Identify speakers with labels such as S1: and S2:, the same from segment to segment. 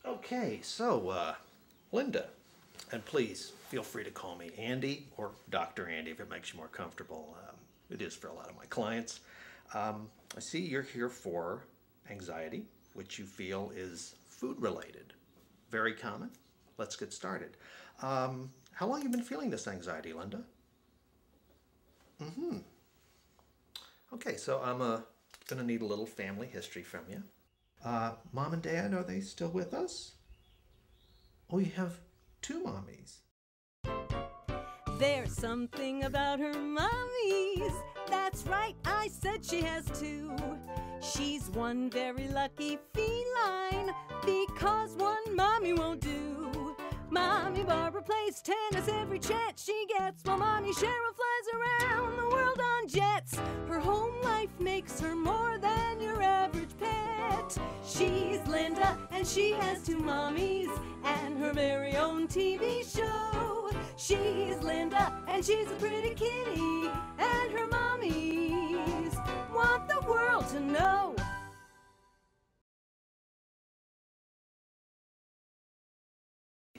S1: Okay, so, Linda, and please feel free to call me Andy or Dr. Andy if it makes you more comfortable. It is for a lot of my clients. I see you're here for anxiety, which you feel is food related. Very common. Let's get started. How long have you been feeling this anxiety, Linda? Okay, so I'm gonna need a little family history from you. Mom and Dad, are they still with us? Oh, you have two mommies.
S2: There's something about her mommies. That's right, I said she has two. She's one very lucky feline because one mommy won't do. Mommy Barbara plays tennis every chance she gets, while Mommy Cheryl flies around the world on jets. Her home life makes her more than your average pet. She's Linda and she has two mommies and her very own TV show. She's Linda and she's a pretty kitty and her mommies want the world to know.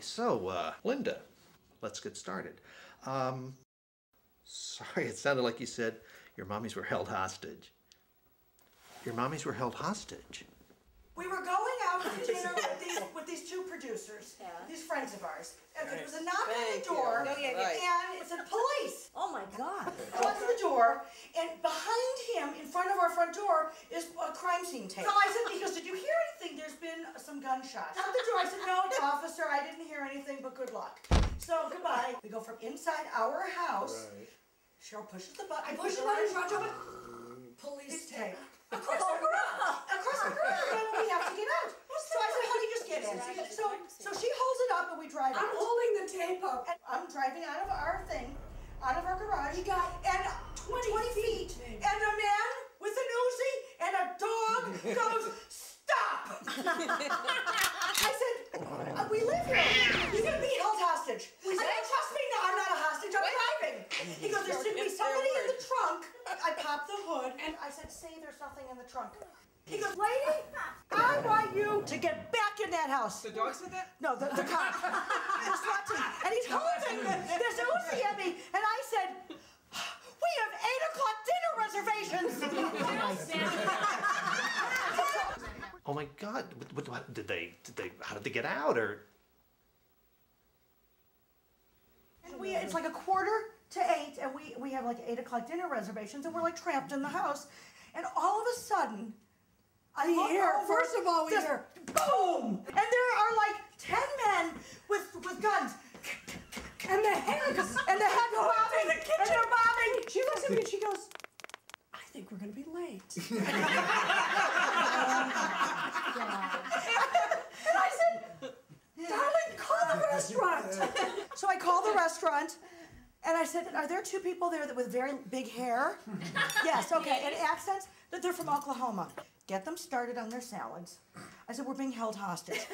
S1: So, Linda, let's get started. Sorry, it sounded like you said your mommies were held hostage. Your mommies were held hostage?
S3: We were going out to dinner with these two producers, these friends of ours. And there was a knock on the door, and it said police.
S4: Oh my God.
S3: I went to the door, and behind him, in front of our front door, is a crime scene tape. So I said, he goes, did you hear anything? There's been some gunshots. Out the door, I said, no, officer, I didn't hear anything, but good luck. So, goodbye. We go from inside our house. Right. Cheryl pushes the button. I push the button, front door, police tape. Across the garage! Across the garage! And we have to get out. So I said, honey, just get in. So she holds it up and we drive out.
S4: I'm holding the tape up.
S3: And I'm driving out of our thing, out of our garage.
S4: We got
S3: and 20 feet. And a man with an Uzi and a dog goes, stop! I said, we live here. You're going to be held hostage. I said, trust me, no, I'm not a hostage. I'm driving. He goes, there should be somebody in the trunk. I popped the hood and I said, say there's nothing in the trunk. He goes, lady, I want you to get back in that house.
S5: The dog said that?
S3: No, the cop. The SWAT team. And he's holding this Uzi at me. And I said, we have 8 o'clock dinner reservations.
S1: Oh my God! What did they? How did they get out? Or?
S3: And it's like 7:45, and we have like 8 o'clock dinner reservations, and we're like trapped in the house, and all of a sudden, I hear.
S4: First of all, we hear
S3: boom, and there are like 10 men with guns, and the heads bobbing, and they're bobbing.
S4: She looks at me and she goes, I think we're going to be late.
S3: And I said, darling, call the restaurant. So I call the restaurant, and I said, are there two people there with very big hair? Yes, okay, and accents, that they're from Oklahoma. Get them started on their salads. I said, we're being held hostage.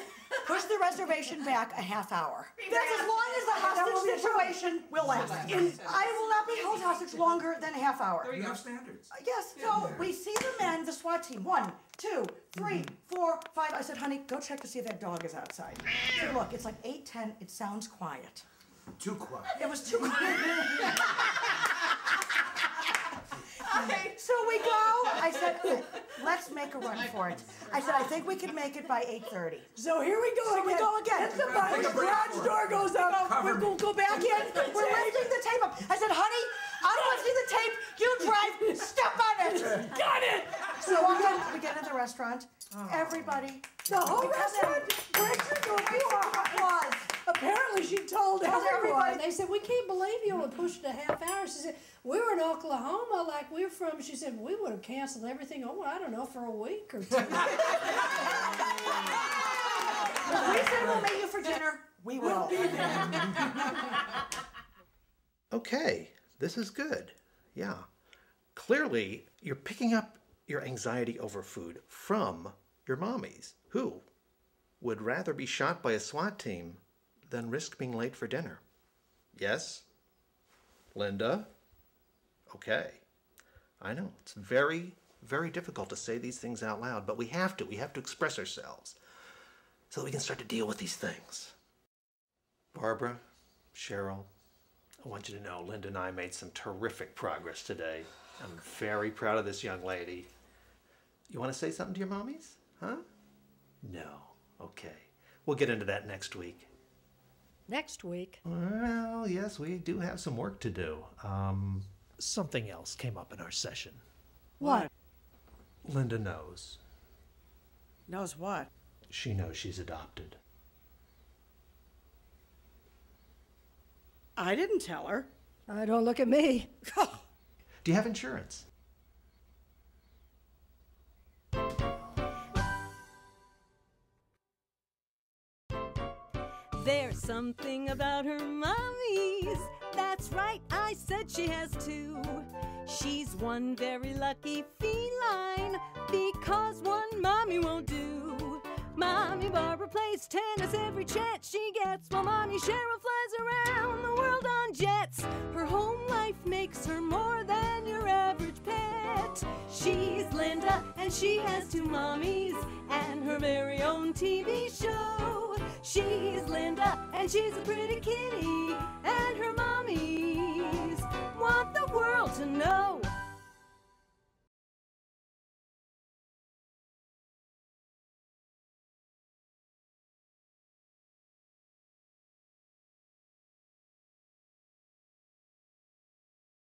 S3: Push the reservation back a half hour. That's as long as the hostage situation will last. I will not be held hostage longer than a half hour.
S5: You have standards.
S3: Yes, so we see the men, the SWAT team. 1, 2, 3, 4, 5. I said, honey, go check to see if that dog is outside. I said, look, it's like 8:10. It sounds quiet.
S5: Too quiet.
S3: It was too quiet. So we go. I said, let's make a run for it. I said, I think we can make it by 8:30.
S4: So here we go again.
S3: We go again.
S4: The garage door goes up.
S3: We'll go back in. We're lifting the tape up. I said, honey, I'm lifting the tape. You drive. Step on it.
S4: Got it.
S3: So we get into the restaurant. Everybody.
S4: The whole restaurant breaks into applause. Apparently she told everyone. They said, we can't believe you only pushed a half hour. She said, we were in Oklahoma like we're from. She said, we would have canceled everything, I don't know, for a week or 2.
S3: We said we'll meet you for dinner. We will.
S1: Okay, this is good. Yeah. Clearly, you're picking up your anxiety over food from your mommies, who would rather be shot by a SWAT team than risk being late for dinner. Yes? Linda? Okay. I know, it's very, very difficult to say these things out loud, but we have to express ourselves. so that we can start to deal with these things. Barbara, Cheryl, I want you to know Linda and I made some terrific progress today. I'm very proud of this young lady. You want to say something to your mommies? Huh? No. Okay. We'll get into that next week.
S2: Next week?
S1: Well, yes, we do have some work to do. Something else came up in our session.
S4: What?
S1: Linda knows.
S3: Knows what?
S1: She knows she's adopted.
S3: I didn't tell her.
S4: Don't look at me.
S1: Do you have insurance?
S2: There's something about her mommies. That's right, I said she has two. She's one very lucky feline because one mommy won't do. Mommy Barbara plays tennis every chance she gets, while Mommy Cheryl flies around the world on jets. Her home life makes her more than your average pet. She's Linda and she has two mommies and her very own TV show. She's Linda and she's a pretty kitty, and her mommies want the world to know.